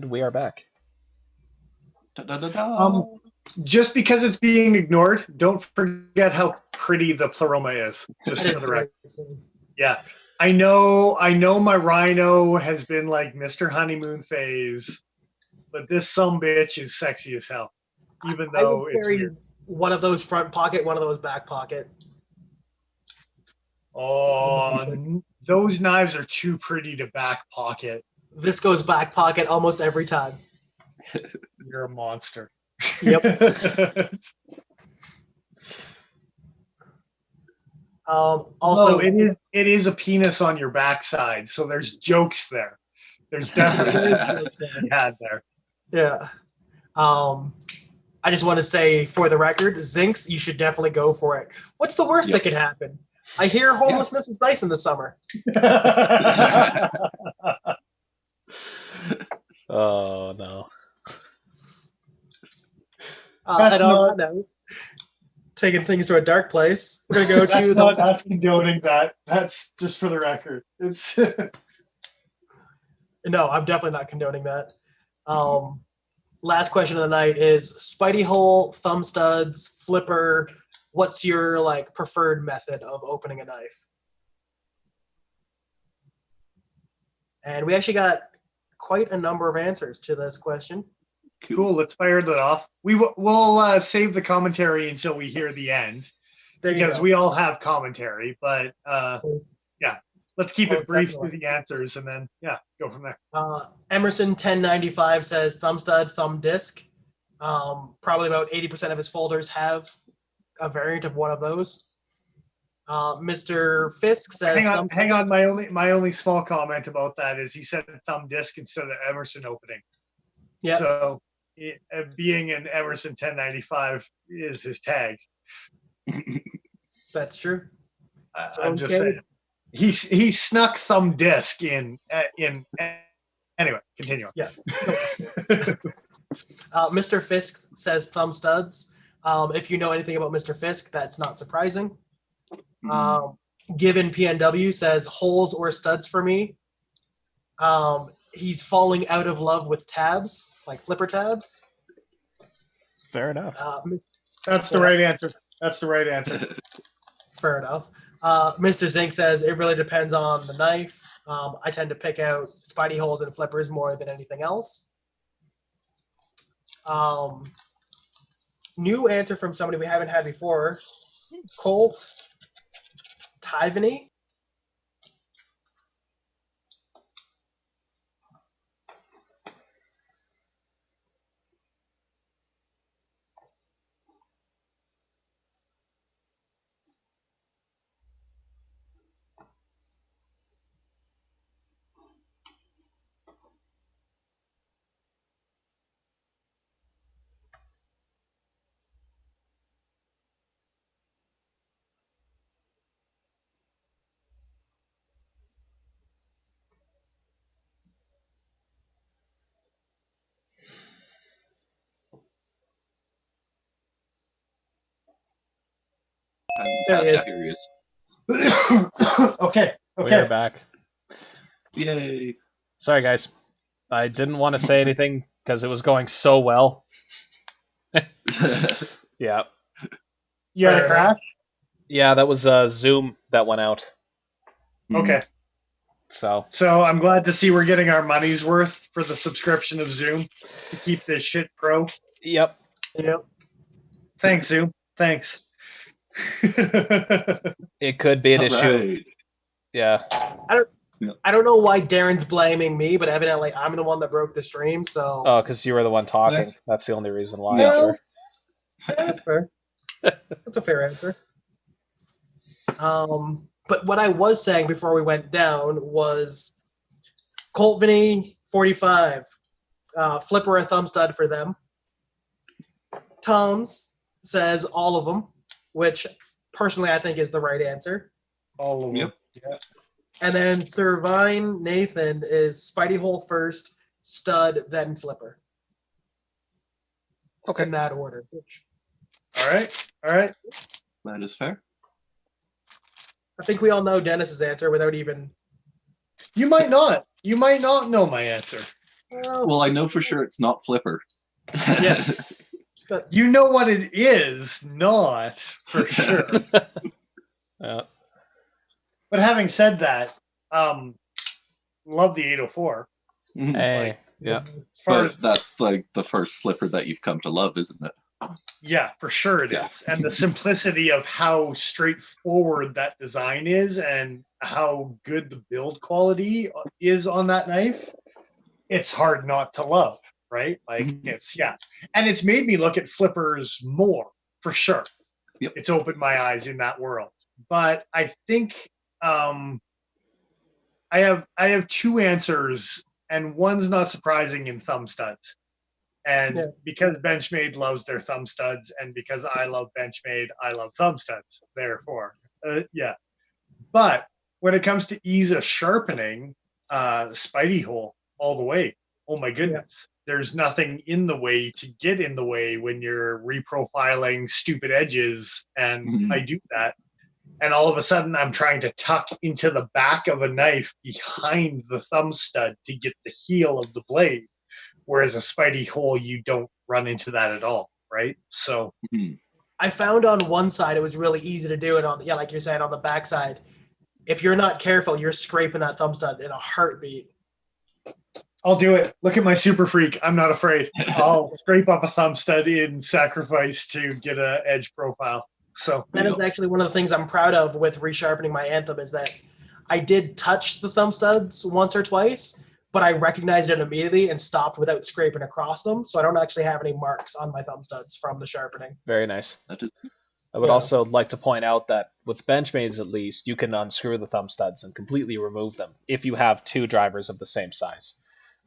And we are back. Just because it's being ignored, don't forget how pretty the Pleroma is. Just for the record. Yeah. I know my Rhino has been like Mr. Honeymoon phase, but this sumbitch is sexy as hell. Even though it's weird. One of those front pocket, one of those back pocket. Oh, those knives are too pretty to back pocket. This goes back pocket almost every time. You're a monster. Yep. Also, it is a penis on your backside, so there's jokes there. There's definitely jokes to be had there. Yeah. I just want to say, for the record, Zinx, you should definitely go for it. What's the worst that could happen? I hear homelessness is nice in the summer. Oh, no. Taking things to a dark place. We're going to go to the... That's condoning that. That's just for the record. It's No, I'm definitely not condoning that. Last question of the night is Spidey hole, thumb studs, flipper. What's your preferred method of opening a knife? And we actually got quite a number of answers to this question. Cool. Let's fire that off. We'll save the commentary until we hear the end because we all have commentary. But yeah, let's keep it brief with the answers and then go from there. Emerson 1095 says thumb stud, thumb disc. Probably about 80% of his folders have a variant of one of those. Mr. Fisk says hang on. My only small comment about that is he said thumb disc instead of Emerson opening. Yeah. So being an Emerson 1095 is his tag. That's true. I'm just saying. He snuck thumb disc in anyway, continue on. Yes. Mr. Fisk says thumb studs. If you know anything about Mr. Fisk, that's not surprising. Given PNW says holes or studs for me. He's falling out of love with tabs, like flipper tabs. Fair enough. That's the right answer. That's the right answer. Fair enough. Mr. Zink says it really depends on the knife. I tend to pick out Spidey holes and flippers more than anything else. New answer from somebody we haven't had before. Colt Tivany. I'm serious. Okay. We're back. Yay. Sorry, guys. I didn't want to say anything because it was going so well. Yeah. You had a crash? Yeah, that was Zoom that went out. Okay. So I'm glad to see we're getting our money's worth for the subscription of Zoom to keep this shit pro. Yep. Thanks, Zoom. Thanks. It could be an issue. Right. Yeah. I don't know why Darren's blaming me, but evidently I'm the one that broke the stream. So. Oh, because you were the one talking. Yeah. That's the only reason why. Yeah. Sure. That's fair. That's a fair answer. But what I was saying before we went down was Colt Vinny 45, flipper a thumb stud for them. Tom's says all of them, which personally I think is the right answer. All of them. Yep. Yeah. And then Servine Nathan is Spidey hole first, stud, then flipper. Okay. In that order. All right. That is fair. I think we all know Dennis's answer without even... You might not know my answer. Well, I know for sure it's not Flipper. Yeah. But You know what it is, not for sure. Yeah. But having said that, love the 804. Mhm. Hey, yeah. As far But as that's like the first Flipper that you've come to love, isn't it? yeah, for sure it is. Yeah. And the simplicity of how straightforward that design is and how good the build quality is on that knife, it's hard not to love, right? Like Mhm. it's yeah. And it's made me look at flippers more, for sure. Yep. It's opened my eyes in that world. But I think I have two answers, and one's not surprising in thumb studs. And Yeah. because Benchmade loves their thumb studs, and because I love Benchmade, I love thumb studs. Therefore, yeah. But when it comes to ease of sharpening, spydiehole all the way. Oh my goodness. There's nothing in the way to get in the way when you're reprofiling stupid edges, and I Mhm. do that. And all of a sudden, I'm trying to tuck into the back of a knife behind the thumb stud to get the heel of the blade. Whereas a spydiehole, you don't run into that at all, right? So Mhm. I found on one side it was really easy to do, and on like you're saying on the back side, if you're not careful, you're scraping that thumb stud in a heartbeat. I'll do it. Look at my super freak. I'm not afraid. I'll scrape up a thumb stud in sacrifice to get a edge profile. So That is actually one of the things I'm proud of with resharpening my Anthem is that I did touch the thumb studs once or twice, but I recognized it immediately and stopped without scraping across them. So I don't actually have any marks on my thumb studs from the sharpening. Very nice. That is I would Yeah. also like to point out that with Benchmades at least, you can unscrew the thumb studs and completely remove them if you have two drivers of the same size.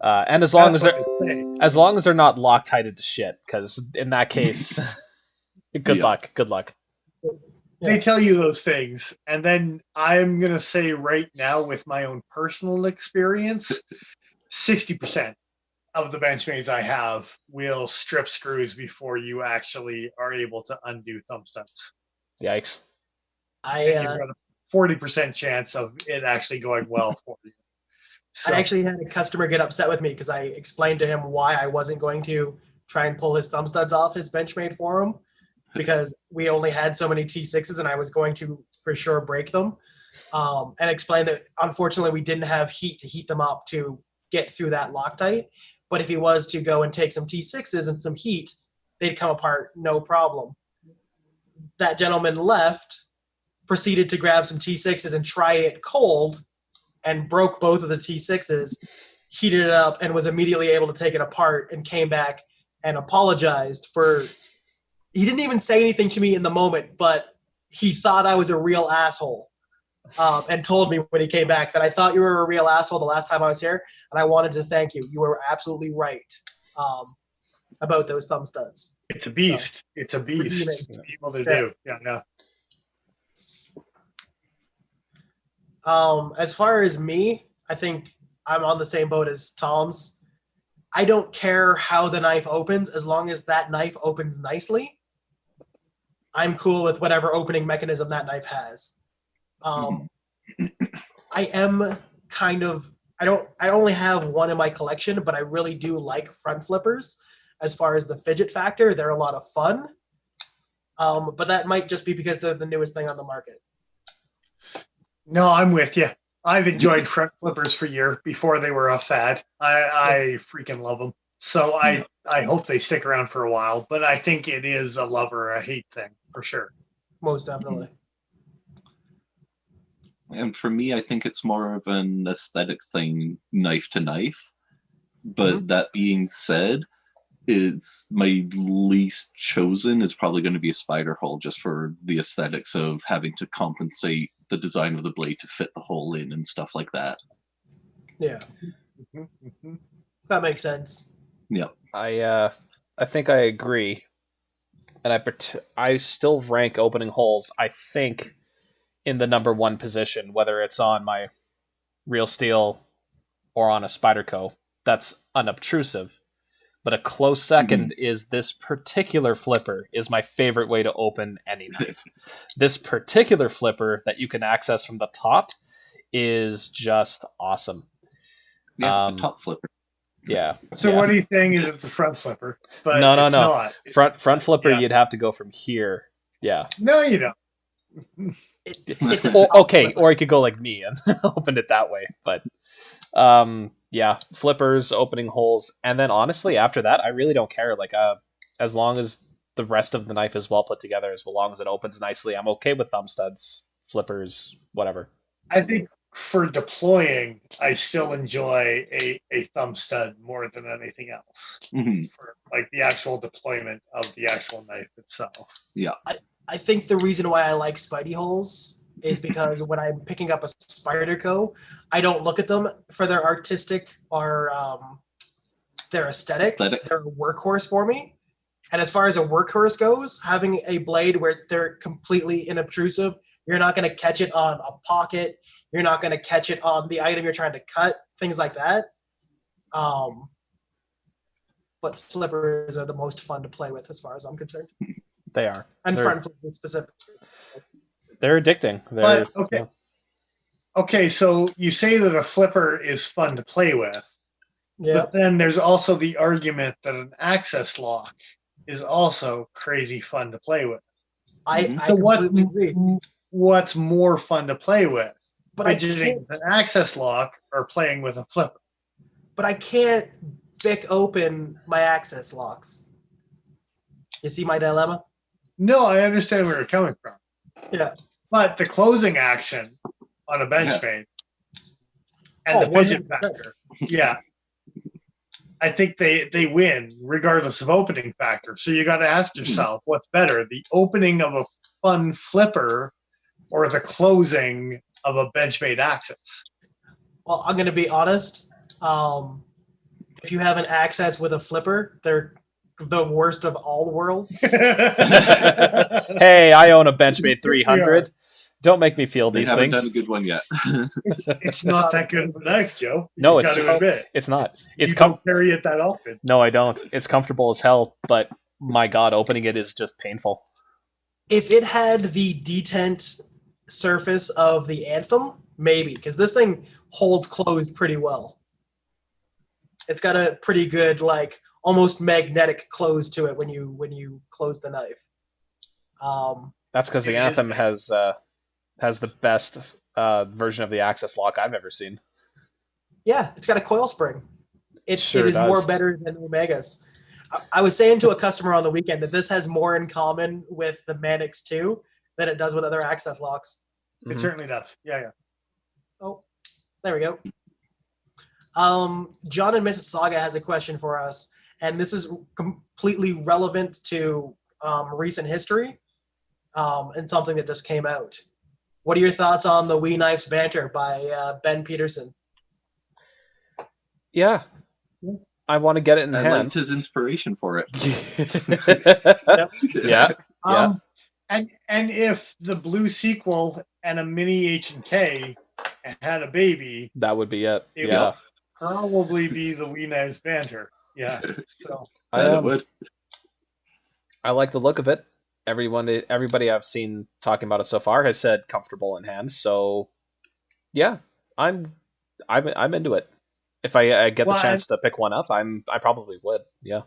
And as long as that's they're what they say. as long as they're not Loctited to shit, because in that case, good Yeah. luck. Good luck. They tell you those things. And then I'm going to say right now, with my own personal experience, 60% of the Benchmades I have will strip screws before you actually are able to undo thumb studs. Yikes. And you've I got a 40% chance of it actually going well for you. So, actually had a customer get upset with me because I explained to him why I wasn't going to try and pull his thumb studs off his Benchmade for him because we only had so many T6s and I was going to for sure break them. And explained that unfortunately we didn't have heat to heat them up to get through that Loctite. But if he was to go and take some T6s and some heat, they'd come apart no problem. That gentleman left, proceeded to grab some T6s and try it cold, and broke both of the T6s, heated it up, and was immediately able to take it apart and came back and apologized for. He didn't even say anything to me in the moment, but he thought I was a real asshole. And told me when he came back that I thought you were a real asshole the last time I was here, and I wanted to thank you. You were absolutely right about those thumb studs. it's a beast. It's a beast redeeming. to be able to Yeah. do. Yeah, no. As far as me, I think I'm on the same boat as Tom's. I don't care how the knife opens as long as that knife opens nicely. I'm cool with whatever opening mechanism that knife has. I am kind of I only have one in my collection, but I really do like front flippers. As far as the fidget factor, they're a lot of fun. But that might just be because they're the newest thing on the market. No, I'm with you. I've enjoyed front flippers for years before they were a fad. I freaking love them. So I hope they stick around for a while. But I think it is a love or a hate thing for sure. Most definitely. And for me, I think it's more of an aesthetic thing, knife to knife. But that being said, is my least chosen is probably going to be a spider hole just for the aesthetics of having to compensate the design of the blade to fit the hole in and stuff like that. Yeah, that makes sense. Yep. I think I agree, and I still rank opening holes. I think in the number one position, whether it's on my Real Steel or on a Spyderco. That's unobtrusive. But a close second is this particular flipper is my favorite way to open any knife. This particular flipper that you can access from the top is just awesome. Yeah, the top flipper. Yeah. So yeah. what he's saying is it's a front flipper, but No, it's not. Front flipper, Yeah. you'd have to go from here. Yeah. No, you don't. It's a Or, top okay, flipper. or you could go like me and open it that way. But yeah, flippers, opening holes, and then honestly, after that, I really don't care. Like, as long as the rest of the knife is well put together, as long as it opens nicely, I'm okay with thumb studs, flippers, whatever. I think for deploying, I still enjoy a thumb stud more than anything else. Mhm. For like the actual deployment of the actual knife itself. I think the reason why I like Spidey holes is because when I'm picking up a Spyderco, I don't look at them for their artistic or their aesthetic. Aesthetic. They're a workhorse for me. And as far as a workhorse goes, having a blade where they're completely inobtrusive, you're not going to catch it on a pocket. You're not going to catch it on the item you're trying to cut, things like that. But flippers are the most fun to play with as far as I'm concerned. They are. And They're, front flippers specifically. they're addicting. They're, But okay. Okay, so you say that a flipper is fun to play with, Yeah. but then there's also the argument that an access lock is also crazy fun to play with. I So completely agree. what's more fun to play with? But I Fidgeting can't. with an access lock or playing with a flipper? But I can't pick open my access locks. You see my dilemma? No, I understand where you're coming from. Yeah. But the closing action on a Benchmade and the fidget 100%. factor, yeah, I think they win regardless of opening factor. So you got to ask yourself, what's better, the opening of a fun flipper or the closing of a Benchmade access? Well, I'm going to be honest. If you have an access with a flipper, they're the worst of all worlds. hey, I own a Benchmade 300. Don't make me feel They these haven't things. done a good one yet. It's not that good of a knife, Joe. No, You gotta admit. it's not. It's You don't carry it that often. No, I don't. It's comfortable as hell, but my God, opening it is just painful. If it had the detent surface of the Anthem, maybe, because this thing holds closed pretty well. It's got a pretty good, like, almost magnetic close to it when you close the knife. That's because the It is Anthem has the best version of the access lock I've ever seen. Yeah, it's got a coil spring. It Sure is does. more better than the Omegas. I was saying to a customer on the weekend that this has more in common with the Manix 2 than it does with other access locks. It certainly does. Yeah. Oh, there we go. John in Mississauga has a question for us, and this is completely relevant to recent history and something that just came out. What are your thoughts on the Wee Knives banter by Ben Peterson? Yeah. I want to get it in I hand. liked his inspiration for it. Yeah. And if the blue sequel and a mini H&K had a baby, That would be it. It Yeah. probably be the Wee Knives banter. Yeah. So It would. I like the look of it. Everybody I've seen talking about it so far has said comfortable in hand. So, yeah, I'm into it. If I get the chance to pick one up, I probably would. Yeah.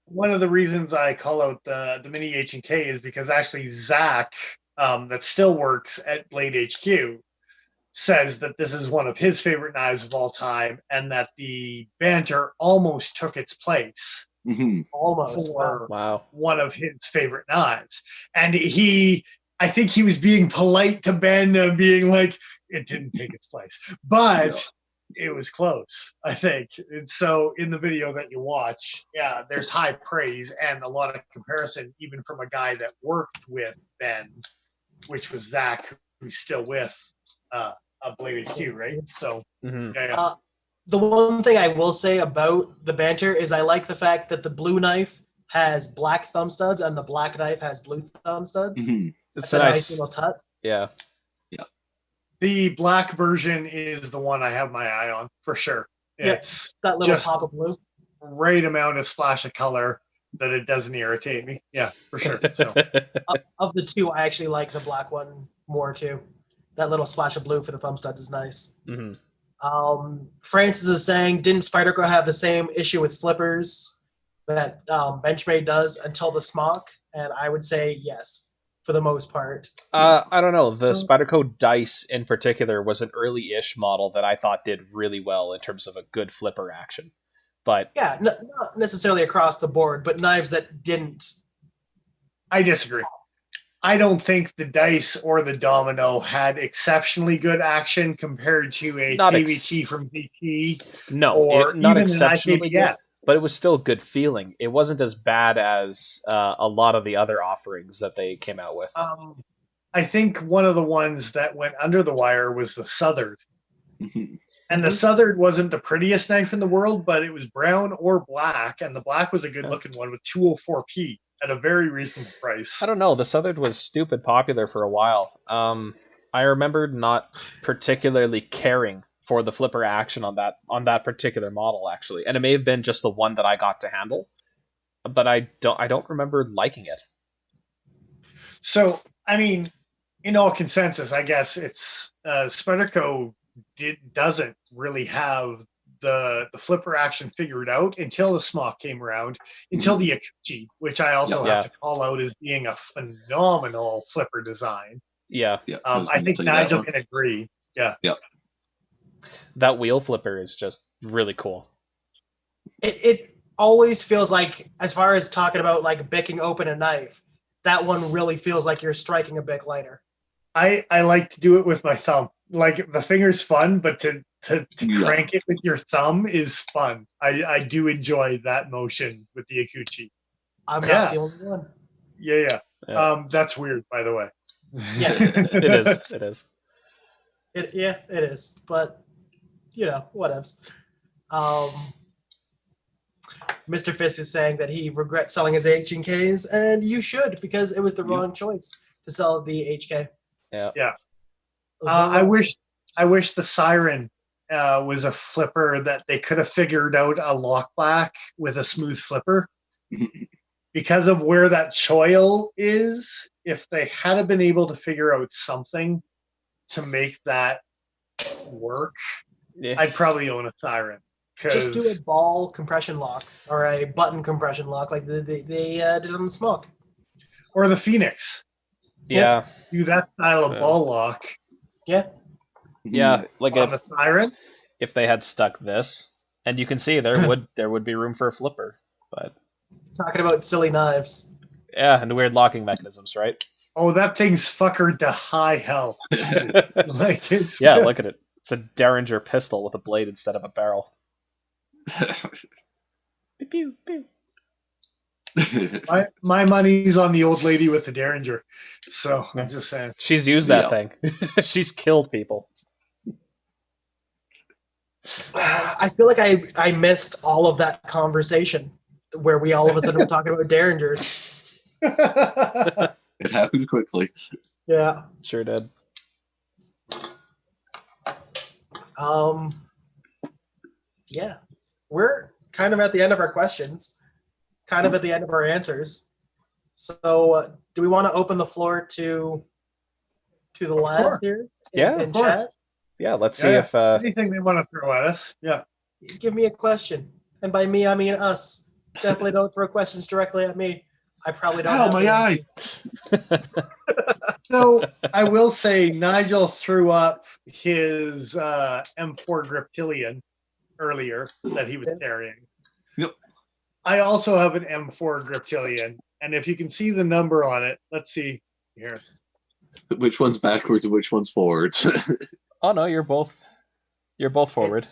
one of the reasons I call out the mini H&K is because actually Zach, that still works at Blade HQ, says that this is one of his favorite knives of all time, and that the banter almost took its place Mhm. Almost. for Wow. one of his favorite knives. And I think he was being polite to Ben, being like, it didn't take its place, but it was close, I think. And so in the video that you watch, yeah, there's high praise and a lot of comparison, even from a guy that worked with Ben, which was Zach, who's still with Blade HQ, right? So, yeah. The one thing I will say about the banter is I like the fact that the blue knife has black thumb studs and the black knife has blue thumb studs. Mhm. It's That's a nice little touch. Yeah. The black version is the one I have my eye on for sure. It's That little just pop of blue. right amount of splash of color that it doesn't irritate me. Yeah, for sure. So Of the two, I actually like the black one more too. That little splash of blue for the thumb studs is nice. Mhm. Francis is saying, didn't Spyderco have the same issue with flippers that Benchmade does until the smock? And I would say yes, for the most part. I don't know. The Spyderco dice in particular was an early-ish model that I thought did really well in terms of a good flipper action. But yeah, not necessarily across the board, but knives that didn't. I disagree. I don't think the dice or the domino had exceptionally good action compared to a KVT from DT or not even exceptionally an good, IKBS. but it was still good feeling. It wasn't as bad as a lot of the other offerings that they came out with. I think one of the ones that went under the wire was the Southard. And the Southard wasn't the prettiest knife in the world, but it was brown or black, and the black was a good-looking one with 204p at a very reasonable price. I don't know. The Southard was stupid popular for a while. I remember not particularly caring for the flipper action on that particular model, actually, and it may have been just the one that I got to handle, but I don't remember liking it. So, I mean, in all consensus, I guess it's Spyderco doesn't really have the flipper action figured out until the smock came around, until the Akuchi, which I also have to call out as being a phenomenal flipper design. Yeah. I think Nigel can agree. Yeah. That wheel flipper is just really cool. It always feels like, as far as talking about like bicking open a knife, that one really feels like you're striking a bic lighter. I like to do it with my thumb. Like, the finger's fun, but to crank it with your thumb is fun. I do enjoy that motion with the Akuchi. I'm not the only one. Yeah. That's weird, by the way. Yeah. It is. It is. But, whatevs. Mr. Fisk is saying that he regrets selling his H&Ks, and you should, because it was the wrong choice to sell the HK. Yeah. I wish the Siren was a flipper that they could have figured out a lock back with a smooth flipper. Because of where that choil is, if they had been able to figure out something to make that work, I'd probably own a Siren. Just do a ball compression lock or a button compression lock like they did on the Smoke. Or the Phoenix. Yeah. Do that style of ball lock. Yeah. Yeah, like on the Siren. If they had stuck this, and you can see there would be room for a flipper, but talking about silly knives. Yeah, and weird locking mechanisms, right? Oh, that thing's fuckered to high hell. Like it's look at it. It's a Derringer pistol with a blade instead of a barrel. Pew, pew. My money's on the old lady with the Derringer. So I'm just saying. She's used that thing. She's killed people. I feel like I missed all of that conversation where we all of a sudden were talking about Derringers. It happened quickly. Yeah. Sure did. Yeah. We're kind of at the end of our questions, kind of at the end of our answers. So do we want to open the floor to the lads here in chat? Yeah, let's see if anything they want to throw at us. Yeah. Give me a question. And by me, I mean us. Definitely don't throw questions directly at me. I probably don't. Oh, my eye. So I will say Nigel threw up his M4 Griptilian earlier that he was carrying. Yep. I also have an M4 Griptilian, and if you can see the number on it, let's see here. Which one's backwards and which one's forwards? Oh no, you're both forward.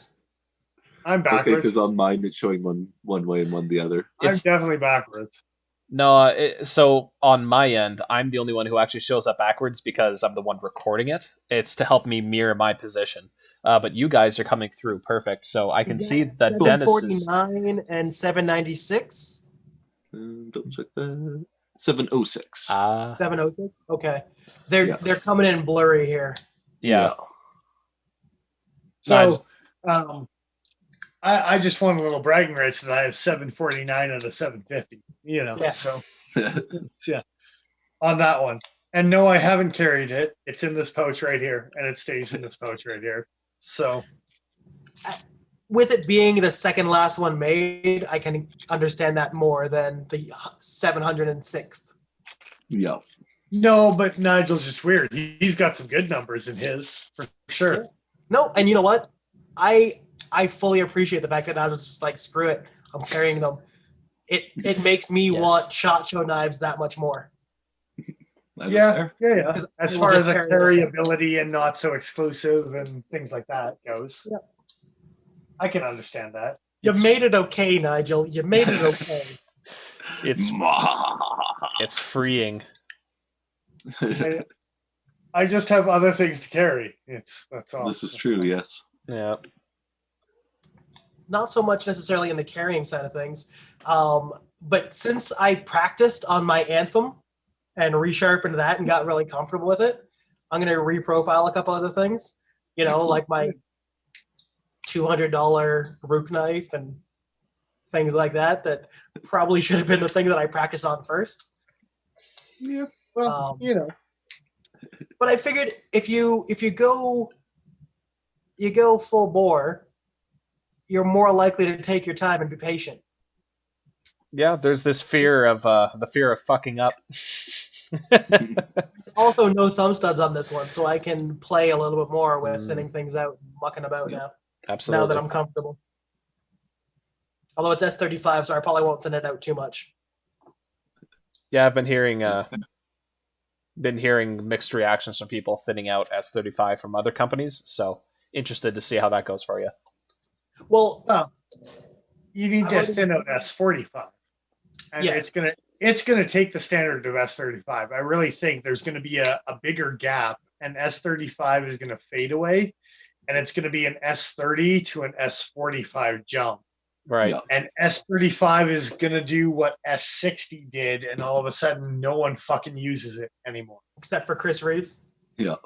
I'm backwards. Okay, because on mine it's showing one way and one the other. I'm definitely backwards. No, so on my end, I'm the only one who actually shows up backwards because I'm the one recording it. It's to help me mirror my position. But you guys are coming through perfect, so I can see that Dennis is 749 and 796. Double check that. 706. 706. Okay, they're coming in blurry here. Yeah. So, I just want a little bragging rights that I have 749 out of 750. So yeah, on that one. And no, I haven't carried it. It's in this pouch right here, and it stays in this pouch right here. So with it being the second last one made, I can understand that more than the 706th. Yeah. No, but Nigel's just weird. He's got some good numbers in his, for sure. No, and you know what? I fully appreciate the fact that I was just like, screw it, I'm carrying them. It makes me want SHOT Show knives that much more. Yeah. Because As I will far just as the carry it. carryability and not so exclusive and things like that goes, Yeah. I can understand that. You made it okay, Nigel. You made it okay. It's freeing. I just have other things to carry. That's all. This is true, yes. Yeah. Not so much necessarily in the carrying side of things, but since I practiced on my Anthem and resharpened that and got really comfortable with it, I'm going to reprofile a couple other things. You know, Excellent. like my $200 Rook knife and things like that. That probably should have been the thing that I practiced on first. Yeah. Well, But I figured if you go full bore, you're more likely to take your time and be patient. Yeah, there's this fear of the fear of fucking up. There's also no thumb studs on this one, so I can play a little bit more with thinning things out, and mucking about now. Absolutely. Now that I'm comfortable. Although it's S35, so I probably won't thin it out too much. Yeah, I've been hearing mixed reactions from people thinning out S35 from other companies, so interested to see how that goes for you. Well, you need to thin out S45, and yes. it's gonna take the standard of S35. I really think there's gonna be a bigger gap, and S35 is gonna fade away, and it's gonna be an S30 to an S45 jump. Right. Yeah. And S35 is gonna do what S60 did, and all of a sudden, no one fucking uses it anymore, Except for Chris Reeves. Yeah.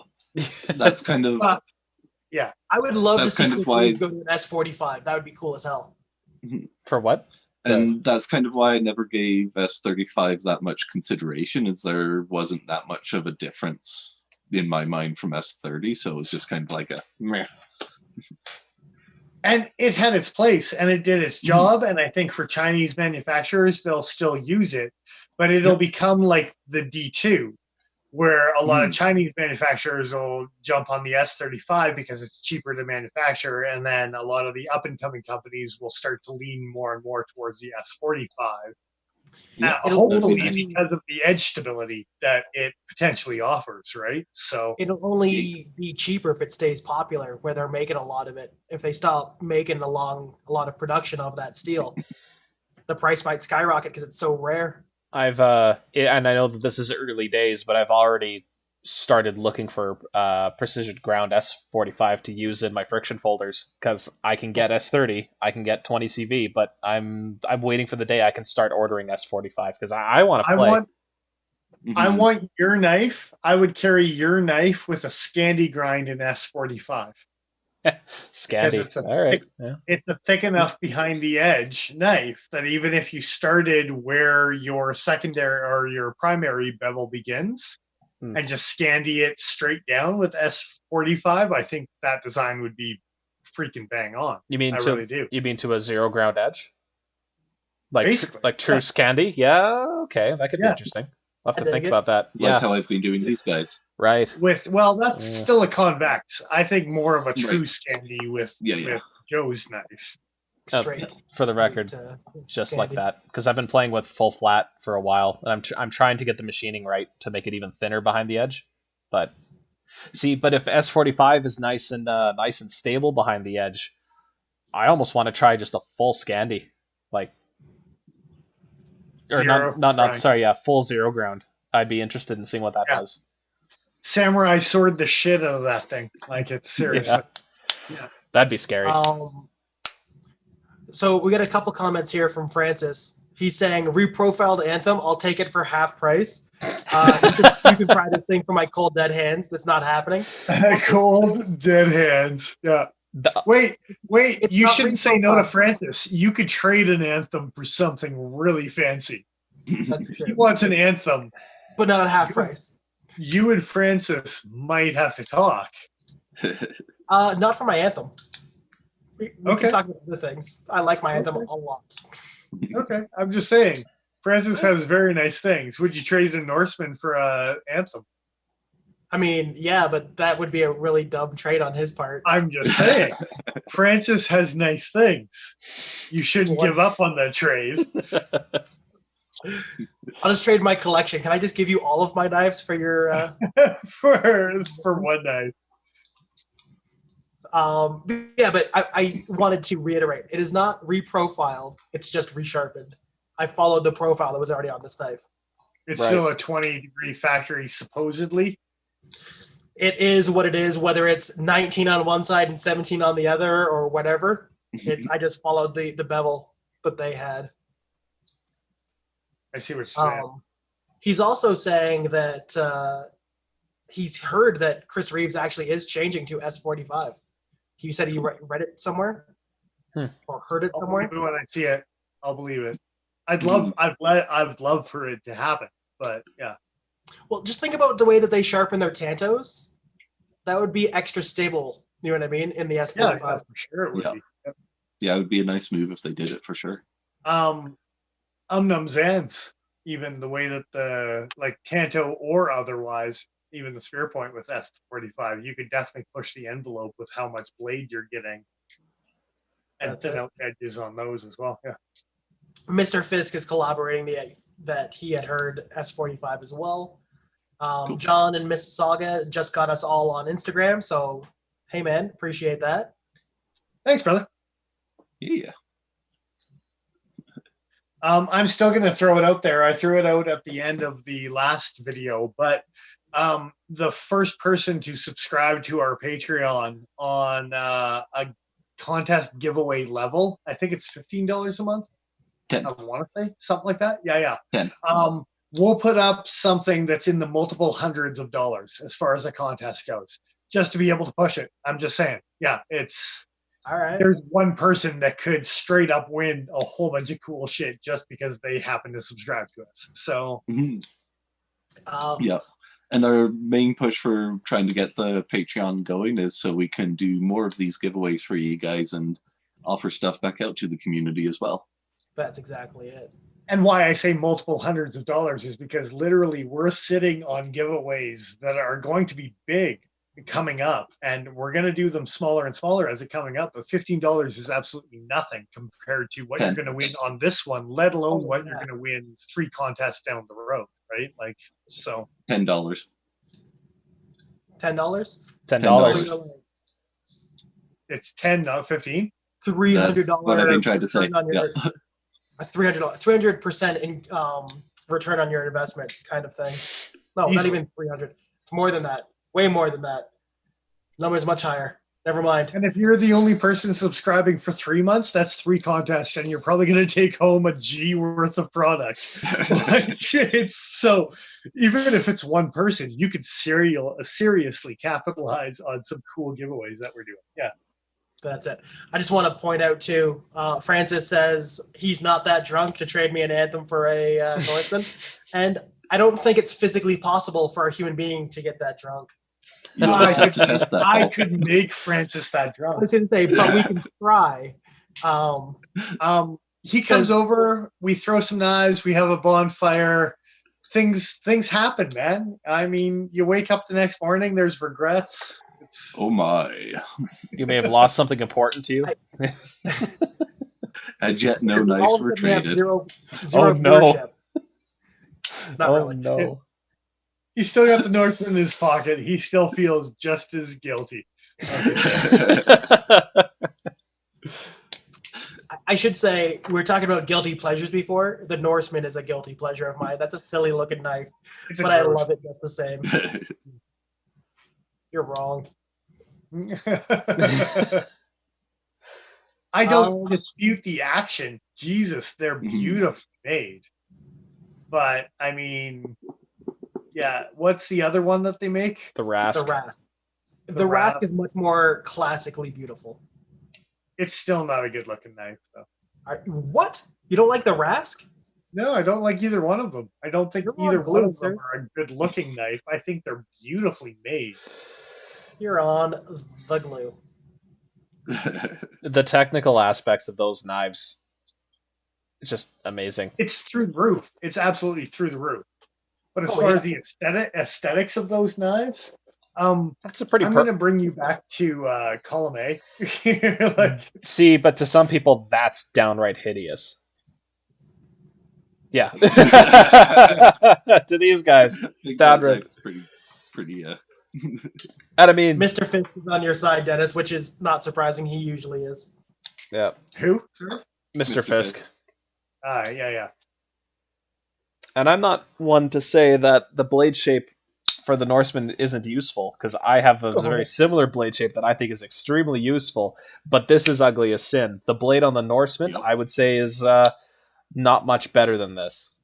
That's kind of yeah. I would love to That's see kind of Chris why- Reeves go to an S45. That would be cool as hell. For what? and that's kind of why I never gave S35 that much consideration, is there wasn't that much of a difference in my mind from S30, so it was just kind of like a meh. And it had its place and it did its job. And I think for Chinese manufacturers, they'll still use it, but it'll become like the D2, where a lot of Chinese manufacturers will jump on the S35 because it's cheaper to manufacture. And then a lot of the up and coming companies will start to lean more and more towards the S45. Yeah, Hopefully that'd be nice. because of the edge stability that it potentially offers, right? So It'll only be cheaper if it stays popular, where they're making a lot of it. If they stop making a lot of production of that steel, the price might skyrocket because it's so rare. I've and I know that this is early days, but I've already started looking for precision ground S45 to use in my friction folders, because I can get S30, I can get 20 CV, but I'm waiting for the day I can start ordering S45 because I want to play. I want your knife. I would carry your knife with a Scandi grind in S45. Scandi. All right. Yeah. It's a thick enough behind the edge knife that even if you started where your secondary or your primary bevel begins and just Scandi it straight down with S45, I think that design would be freaking bang on. You mean really do. You mean to a zero ground edge? Like Basically, like true Scandi? Yeah, okay, that could be interesting. I'll have to think about that. Like how I've been doing these guys. Right. That's still a convex. I think more of a true Scandi with Joe's knife. Straight. For the record, just like that, because I've been playing with full flat for a while, and I'm trying to get the machining right to make it even thinner behind the edge. But if S45 is nice and stable behind the edge, I almost want to try just a full Scandi, full zero ground. I'd be interested in seeing what that does. Samurai sword the shit out of that thing. Like, it's seriously. Yeah. That'd be scary. So we got a couple comments here from Francis. He's saying, reprofiled Anthem, I'll take it for half price. You can try this thing for my cold dead hands. That's not happening. Cold dead hands. Yeah. Wait. You shouldn't say no to Francis. You could trade an Anthem for something really fancy. He wants an Anthem. But not at half price. You and Francis might have to talk. Not for my Anthem. We Okay. can talk about other things. I like my anthem a lot. Okay, I'm just saying. Francis has very nice things. Would you trade a Norseman for a anthem? I mean, yeah, but that would be a really dumb trade on his part. I'm just saying. Francis has nice things. You shouldn't give up on that trade. I'll just trade my collection. Can I just give you all of my knives for your? for one night. Yeah, but I wanted to reiterate: it is not reprofiled; it's just resharpened. I followed the profile that was already on this knife. It's Right. still a 20-degree factory, supposedly. It is what it is, whether it's 19 on one side and 17 on the other, or whatever. I just followed the bevel that they had. I see what you're saying. He's also saying that he's heard that Chris Reeves actually is changing to S45. He said he read it somewhere or heard it somewhere. I'll believe it when I see it. I'll believe it. I'd love for it to happen, but yeah. Well, just think about the way that they sharpen their Tantos. That would be extra stable. You know what I mean? In the S45. Yeah, for sure it would be. Yeah, it would be a nice move if they did it for sure. Zans, even the way that the Tanto or otherwise, even the spear point with S45, you could definitely push the envelope with how much blade you're getting and thin out edges on those as well. Yeah. Mr. Fisk is collaborating that he had heard S45 as well. Cool. John and Miss Saga just got us all on Instagram, so hey man, appreciate that. Thanks, brother. Yeah. I'm still going to throw it out there. I threw it out at the end of the last video, but the first person to subscribe to our Patreon on a contest giveaway level, I think it's $15 a month. 10. I want to say something like that. Yeah. 10. We'll put up something that's in the multiple hundreds of dollars as far as the contest goes, just to be able to push it. I'm just saying. Yeah, it's all right. There's one person that could straight up win a whole bunch of cool shit just because they happen to subscribe to us. So, yeah. And our main push for trying to get the Patreon going is so we can do more of these giveaways for you guys and offer stuff back out to the community as well. That's exactly it. And why I say multiple hundreds of dollars is because literally we're sitting on giveaways that are going to be big coming up, and we're going to do them smaller and smaller as it coming up. But $15 is absolutely nothing compared to what you're going to win on this one, let alone what you're going to win 3 contests down the road, right? So $10. $10? $10. It's 10, not 15. $300. What I've been trying to say. A $300% in return on your investment kind of thing. No, not even 300. It's more than that. Way more than that. Number's much higher. Never mind. And if you're the only person subscribing for 3 months, that's 3 contests, and you're probably going to take home a G worth of product. So even if it's one person, you could seriously capitalize on some cool giveaways that we're doing. Yeah. That's it. I just want to point out too, Francis says he's not that drunk to trade me an anthem for a Norseman. And I don't think it's physically possible for a human being to get that drunk. I could make Francis that drunk. I was going to say, but we can try. He comes over, we throw some knives, we have a bonfire. Things happen, man. I mean, you wake up the next morning, there's regrets. Oh my. You may have lost something important to you. And yet no knives were traded. Zero Oh, no. viewership. Not Oh, really. no. He's still got the Norseman in his pocket. He still feels just as guilty. I should say, we were talking about guilty pleasures before. The Norseman is a guilty pleasure of mine. That's a silly looking knife, but I love it just the same. You're wrong. I don't dispute the action. Jesus, they're beautifully made. But, I mean, yeah, what's the other one that they make? The Rask. The Rask. The Rask is much more classically beautiful. It's still not a good-looking knife, though. What? You don't like the Rask? No, I don't like either one of them. I don't think either one of them are a good-looking knife. I think they're beautifully made. You're on the glue. The technical aspects of those knives, just amazing. It's through the roof. It's absolutely through the roof. But as far as the aesthetics of those knives, That's a pretty. I'm going to bring you back to column A. See, but to some people, that's downright hideous. Yeah. To these guys, it's downright. Pretty. And I mean, Mr. Fisk is on your side, Dennis, which is not surprising. He usually is. Yeah. Who? Sir? Mr. Fisk. Yeah. And I'm not one to say that the blade shape for the Norseman isn't useful, because I have a very similar blade shape that I think is extremely useful, but this is ugly as sin. The blade on the Norseman, I would say, is not much better than this.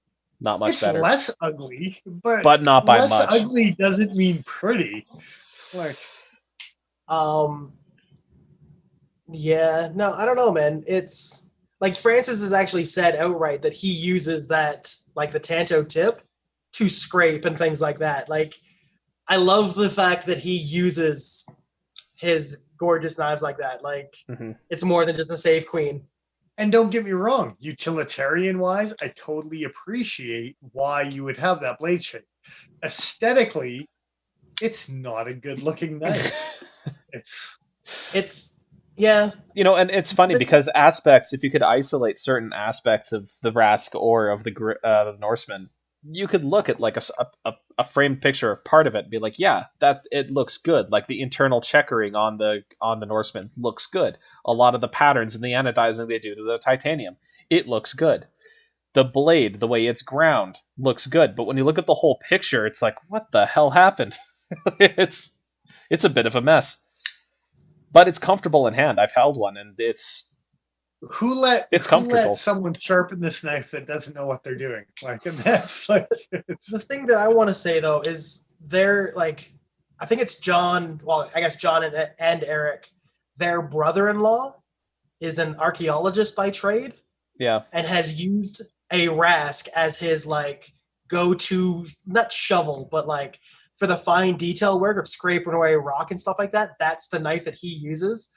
Not much better. It's less ugly, but not by much. Less ugly doesn't mean pretty. Yeah, no, I don't know, man. It's like Francis has actually said outright that he uses that, like the Tanto tip, to scrape and things like that. Like, I love the fact that he uses his gorgeous knives like that. Like, it's more than just a save queen. And don't get me wrong, utilitarian-wise, I totally appreciate why you would have that blade shape. Aesthetically, it's not a good-looking knife. It's yeah. You know, and it's funny because aspects, if you could isolate certain aspects of the Rask or of the Norseman, you could look at like a framed picture of part of it and be like, yeah, that it looks good. Like the internal checkering on the Norseman looks good. A lot of the patterns and the anodizing they do to the titanium, it looks good. The blade, the way it's ground, looks good. But when you look at the whole picture, it's like, what the hell happened? It's a bit of a mess. But it's comfortable in hand. I've held one, and it's comfortable. Who let someone sharpen this knife that doesn't know what they're doing? Like, and that's like the thing that I want to say though is they're like, I think it's John. Well, I guess John and Eric, their brother-in-law is an archaeologist by trade. Yeah, and has used a Rask as his like go-to, not shovel, but like for the fine detail work of scraping away rock and stuff like that. That's the knife that he uses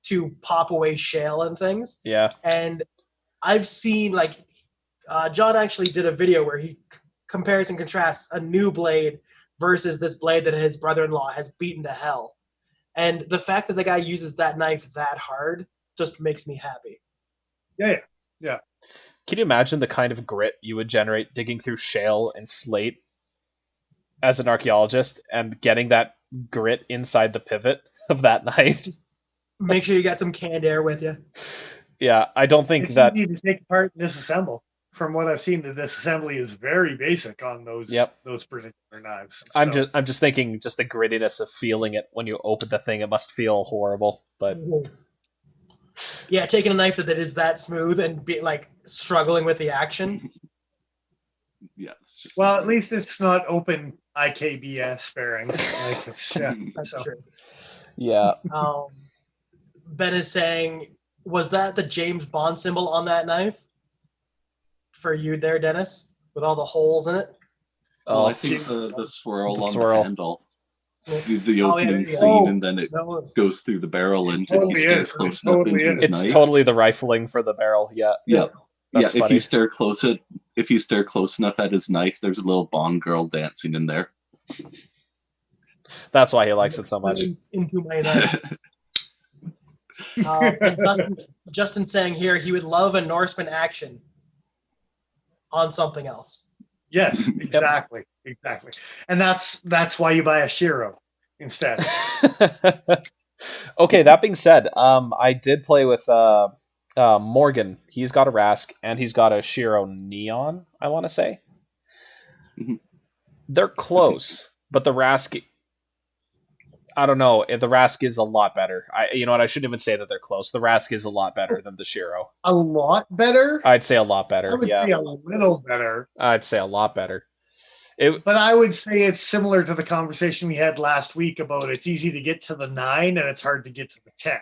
to pop away shale and things. Yeah. And I've seen, like, John actually did a video where he compares and contrasts a new blade versus this blade that his brother-in-law has beaten to hell. And the fact that the guy uses that knife that hard just makes me happy. Yeah. Can you imagine the kind of grit you would generate digging through shale and slate as an archaeologist and getting that grit inside the pivot of that knife? Just make sure you got some canned air with you. Yeah, I don't think it's that... easy to take apart and disassemble. From what I've seen, the disassembly is very basic on those particular knives. So. I'm just thinking, just the grittiness of feeling it when you open the thing, it must feel horrible. But yeah, taking a knife that is that smooth and be like struggling with the action. Yeah, it's just at least it's not open IKBS bearing. That's true. Yeah. Ben is saying, was that the James Bond symbol on that knife for you there, Dennis, with all the holes in it? I think the swirl on the handle, the opening scene, and then it goes through the barrel, and if you stare close enough into his it's knife, totally the rifling for the barrel. Yeah. That's if you stare close enough at his knife, there's a little Bond girl dancing in there. That's why he likes it so much. Into my knife. And Justin saying here he would love a Norseman action on something else. Yes, exactly. And that's why you buy a Shiro instead. Okay, that being said, I did play with Morgan. He's got a Rask and he's got a Shiro Neon, I want to say. Mm-hmm. They're close, but the Rask, I don't know. The Rask is a lot better. You know what? I shouldn't even say that they're close. The Rask is a lot better than the Shiro. A lot better? I'd say a lot better. I would say a little better. I'd say a lot better. But I would say it's similar to the conversation we had last week about it's easy to get to the 9 and it's hard to get to the 10.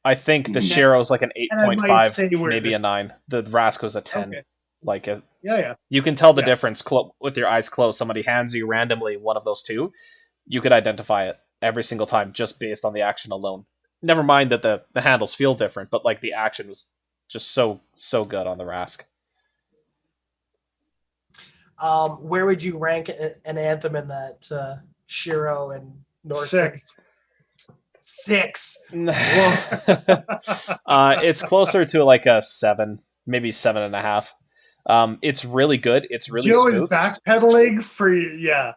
I think the Shiro's like an 8.5, maybe a 9. The Rask was a 10. Okay. Like yeah. You can tell the difference with your eyes closed. Somebody hands you randomly one of those two, you could identify it every single time just based on the action alone. never mind that the handles feel different, but like the action was just so good on the Rask. Where would you rank an Anthem in that Shiro and Norse? 6. 6. It's closer to like a 7, maybe 7.5. It's really good. It's really Joe smooth. is backpedaling for yeah.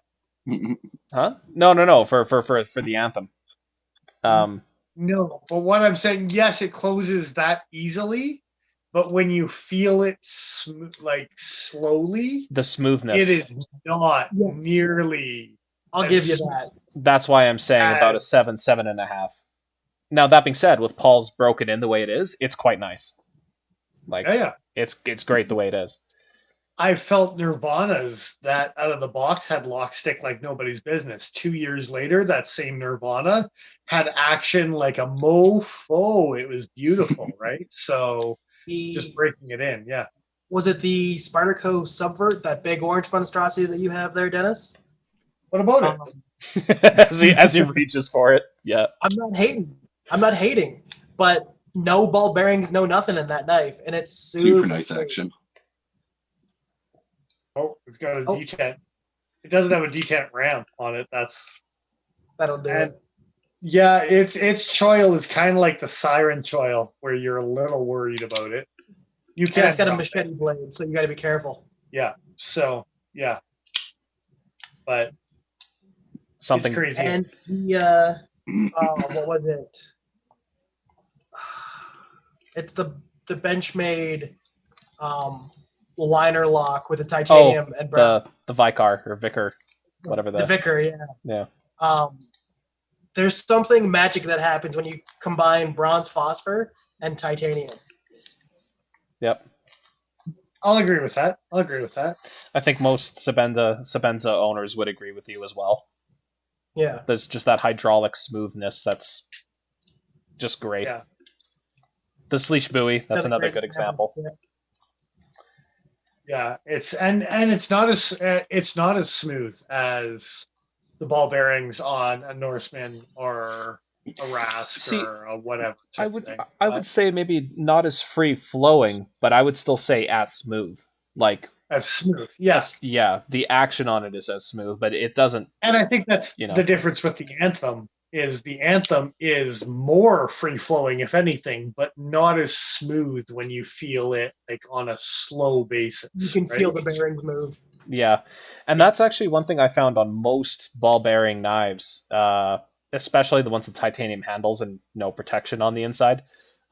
Huh? No. For the Anthem. No, but what I'm saying, yes, it closes that easily, but when you feel it like slowly, the smoothness. it is not Yes. nearly. I'll give you that. That's why I'm saying about a 7, 7.5. Now that being said, with Paul's broken in the way it is, it's quite nice. Like Yeah. it's great the way it is. I felt Nirvana's that out of the box had lock stick like nobody's business. 2 years later, that same Nirvana had action like a mofo. It was beautiful, right? So just breaking it in, yeah. Was it the Spartaco Subvert, that big orange monstrosity that you have there, Dennis? What about it? as he reaches for it, yeah. I'm not hating, but no ball bearings, no nothing in that knife, and it's Super nice action. Oh, it's got a detent. It doesn't have a detent ramp on it. That'll do it. Yeah, its choil is kind of like the Siren choil, where you're a little worried about it. You can't. And it's got a machete blade, so you got to be careful. Yeah. So yeah, but something it's crazy. And the what was it? It's the Benchmade liner lock with the titanium and brown. The Vicar or Vicar, whatever the Vicar, yeah. There's something magic that happens when you combine bronze phosphor and titanium. Yep. I'll agree with that. I think most Sabenza owners would agree with you as well. Yeah. There's just that hydraulic smoothness that's just great. Yeah. The Sleesh buoy, that's another good example. Yeah, it's not as smooth as the ball bearings on a Norseman or a Rask or a whatever. I would say maybe not as free flowing, but I would still say as smooth. Like as smooth, yes. Yeah, the action on it is as smooth, but it doesn't. And I think that's the difference with the Anthem is more free flowing, if anything, but not as smooth when you feel it like on a slow basis. You can feel the bearings move. Yeah, and that's actually one thing I found on most ball bearing knives, especially the ones with titanium handles and no protection on the inside.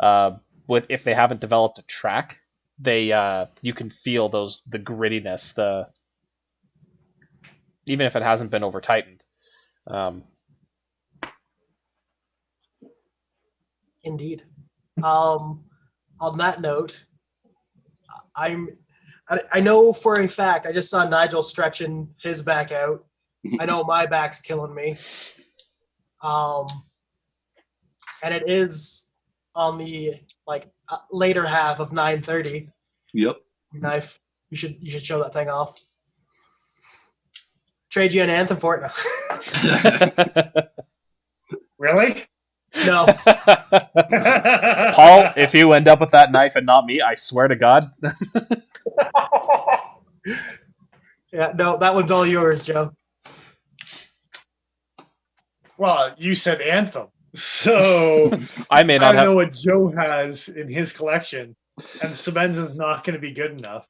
If they haven't developed a track, you can feel the grittiness, even if it hasn't been over tightened. Indeed. On that note, I know for a fact, I just saw Nigel stretching his back out. I know my back's killing me. And it is on the later half of 9:30. Yep. Knife. You should show that thing off. Trade you an Anthem for it. Really? No. Paul, if you end up with that knife and not me, I swear to God. Yeah, no, that one's all yours, Joe. Well, you said Anthem, so I don't know what Joe has in his collection, and Sabenza's not going to be good enough.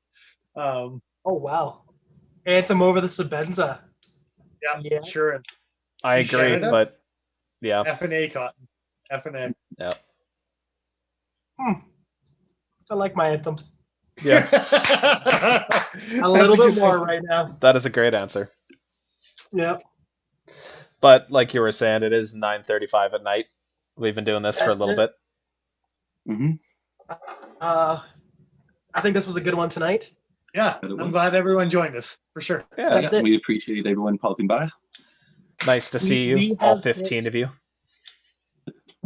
Oh wow, Anthem over the Sabenza. Yeah, sure. I agree, Canada? But yeah, F&A cotton, F&A. Yeah. I like my Anthem. Yeah. A little bit more right now. That is a great answer. Yeah. But like you were saying, it is 9:35 at night. We've been doing this for a little bit. Mm-hmm. I think this was a good one tonight. Yeah, I'm glad everyone joined us, for sure. Yeah, we appreciate everyone popping by. Nice to see you, all 15 of you.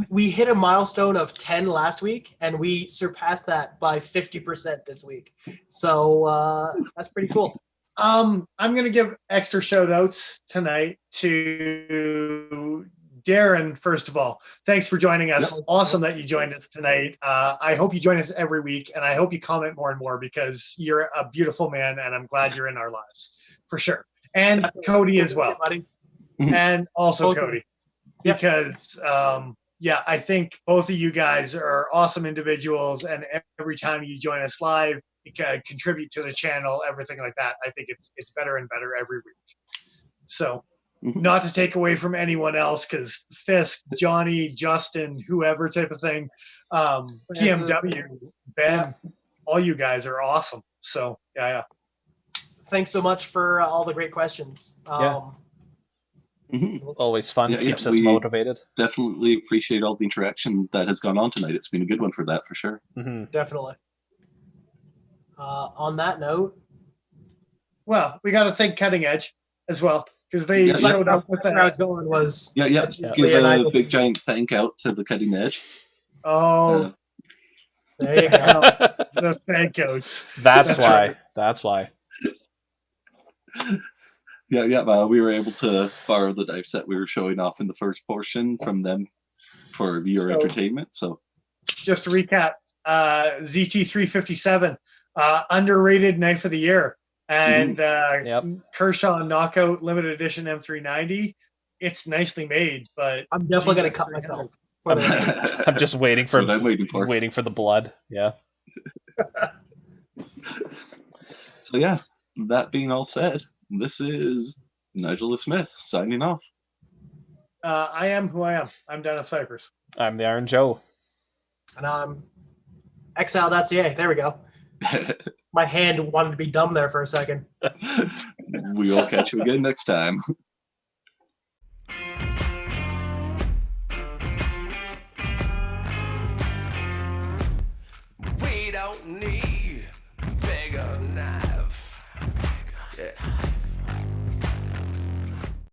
We hit a milestone of 10 last week, and we surpassed that by 50% this week. So that's pretty cool. I'm going to give extra shout outs tonight to Darren, first of all, thanks for joining us. Yep. Awesome that you joined us tonight. I hope you join us every week, and I hope you comment more and more because you're a beautiful man, and I'm glad you're in our lives for sure. And Cody as well, Buddy. and also Both of Cody, Yep. because I think both of you guys are awesome individuals, and every time you join us live, you can contribute to the channel, everything like that. I think it's better and better every week. So. Not to take away from anyone else, because Fisk, Johnny, Justin, whoever type of thing, PMW, Ben, all you guys are awesome. So yeah. Thanks so much for all the great questions. Always fun. Yeah, Keeps yeah, us we- motivated. Definitely appreciate all the interaction that has gone on tonight. It's been a good one for that, for sure. Hmm. Definitely. On that note, Well, we got to thank Cutting Edge as well, because they Yeah, showed up with where I that. was going was Yeah. it's Yeah. Give usually an a idle- big giant thank out to the Cutting Edge. Oh, There you go. the thank outs. That's why. right. That's why. We were able to borrow the dice that we were showing off in the first portion from them for your So- entertainment. So Just to recap, ZT357, underrated knife of the year. And Yep. Kershaw Knockout Limited Edition M390. It's nicely made, but I'm definitely going to cut myself. For the that's I'm just waiting for what I'm waiting for. the blood. Yeah. So yeah, that being all said, this is Nigel the Smith signing off. I am who I am. I'm Dennis Vipers. I'm the Iron Joe. And exile.ca. There we go. My hand wanted to be dumb there for a second. We will catch you again next time. We don't need bigger knife. Yeah.